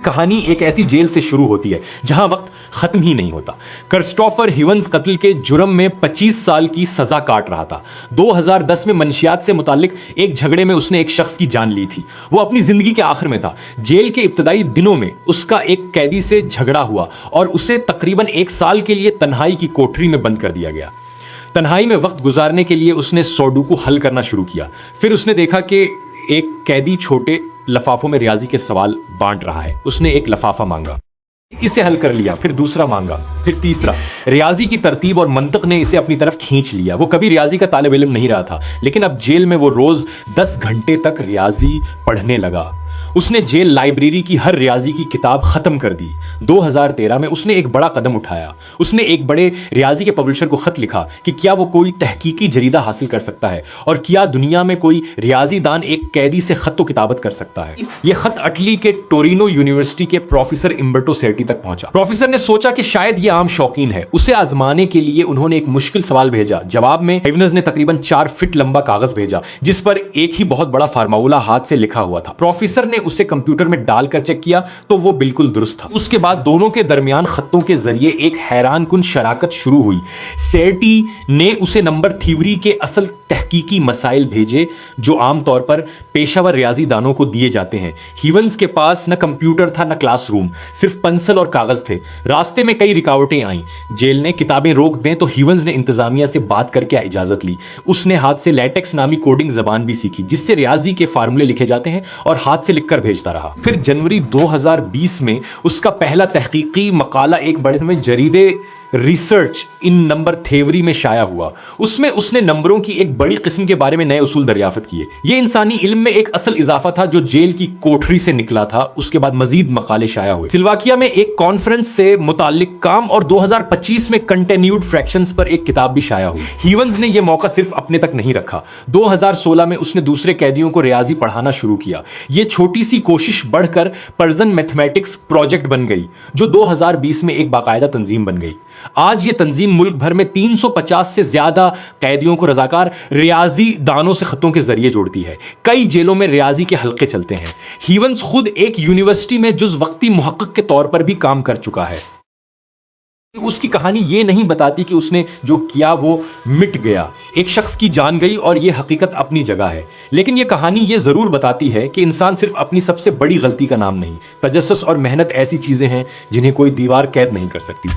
کہانی ایک ایسی جیل سے شروع ہوتی ہے جہاں وقت ختم ہی نہیں ہوتا۔ کرسٹوفر ہیونز قتل کے جرم میں 25 سال کی سزا کاٹ رہا تھا۔ 2010 میں منشیات سے متعلق ایک جھگڑے میں اس نے ایک شخص کی جان لی تھی۔ وہ اپنی زندگی کے آخر میں تھا۔ جیل کے ابتدائی دنوں میں اس کا ایک قیدی سے جھگڑا ہوا اور اسے تقریباً 1 سال کے لیے تنہائی کی کوٹری میں بند کر دیا گیا۔ تنہائی میں وقت گزارنے کے لیے اس نے سوڈوکو حل کرنا شروع کیا۔ پھر اس نے دیکھا کہ ایک قیدی چھوٹے لفافوں میں ریاضی کے سوال بانٹ رہا ہے۔ اس نے ایک لفافہ مانگا، اسے حل کر لیا، پھر دوسرا مانگا، پھر تیسرا۔ ریاضی کی ترتیب اور منطق نے اسے اپنی طرف کھینچ لیا۔ وہ کبھی ریاضی کا طالب علم نہیں رہا تھا، لیکن اب جیل میں وہ روز 10 گھنٹے تک ریاضی پڑھنے لگا۔ اس نے جیل لائبریری کی ہر ریاضی کی کتاب ختم کر دی۔ 2013 میں اس نے ایک بڑا قدم اٹھایا۔ اس نے ایک بڑے ریاضی کے پبلشر کو خط لکھا کہ کیا وہ کوئی تحقیقی جریدہ حاصل کر سکتا ہے اور کیا دنیا میں کوئی ریاضی دان ایک قیدی سے خط و کتابت کر سکتا ہے۔ یہ خط اٹلی کے ٹورینو یونیورسٹی کے پروفیسر امبرٹو سیٹی تک پہنچا۔ پروفیسر نے سوچا کہ شاید یہ عام شوقین ہے۔ اسے آزمانے کے لیے انہوں نے ایک مشکل سوال بھیجا۔ جواب میں ہیونز نے تقریباً 4 فٹ لمبا کاغذ بھیجا جس پر ایک ہی بہت بڑا فارمولہ ہاتھ سے لکھا ہوا تھا۔ پروفیسر نے اسے کمپیوٹر میں ڈال کر چیک کیا تو وہ بالکل درست تھا۔ اس کے بعد دونوں کے درمیان خطوں کے ذریعے ایک حیران کن شراکت شروع ہوئی۔ سیٹی نے اسے نمبر تھیوری کے اصل تحقیقی مسائل بھیجے جو عام طور پر پیشہ ور ریاضی دانوں کو دیے جاتے ہیں۔ ہیونز کے پاس نہ کمپیوٹر تھا نہ کلاس روم، صرف پنسل اور کاغذ تھے۔ راستے میں کئی رکاوٹیں آئیں۔ جیل نے کتابیں روک دیں تو ہیونز نے انتظامیہ سے بات کر کے اجازت لی۔ اس نے ہاتھ سے لیٹکس نامی کوڈنگ زبان بھی سیکھی جس سے ریاضی کے فارمولے لکھے جاتے ہیں، اور ہاتھ سے لکھ کر بھیجتا رہا۔ پھر جنوری 2020 میں اس کا پہلا تحقیقی مقالہ ایک بڑے سے جریدے ریسرچ ان نمبر تھیوری میں شائع ہوا۔ اس میں اس نے نمبروں کی ایک بڑی قسم کے بارے میں نئے اصول دریافت کیے۔ یہ انسانی علم میں ایک اصل اضافہ تھا جو جیل کی کوٹری سے نکلا تھا۔ اس کے بعد مزید مقالے شائع ہوئے۔ سلواکیا میں ایک کانفرنس سے متعلق کام اور 2025 میں کنٹینیوڈ فریکشنز پر ایک کتاب بھی شائع ہوئی۔ ہیونز نے یہ موقع صرف اپنے تک نہیں رکھا۔ 2016 میں اس نے دوسرے قیدیوں کو ریاضی پڑھانا شروع کیا۔ یہ چھوٹی سی کوشش بڑھ کر پرزن میتھمیٹکس پروجیکٹ بن گئی جو 2020 میں ایک باقاعدہ تنظیم بن گئی۔ آج یہ تنظیم ملک بھر میں 350 سے زیادہ قیدیوں کو رضاکار ریاضی دانوں سے خطوں کے ذریعے جوڑتی ہے۔ کئی جیلوں میں ریاضی کے حلقے چلتے ہیں۔ ہیونز خود ایک یونیورسٹی میں جز وقتی محقق کے طور پر بھی کام کر چکا ہے۔ اس کی کہانی یہ نہیں بتاتی کہ اس نے جو کیا وہ مٹ گیا۔ ایک شخص کی جان گئی اور یہ حقیقت اپنی جگہ ہے، لیکن یہ کہانی یہ ضرور بتاتی ہے کہ انسان صرف اپنی سب سے بڑی غلطی کا نام نہیں، تجسس اور محنت ایسی چیزیں ہیں جنہیں کوئی دیوار قید نہیں کر سکتی۔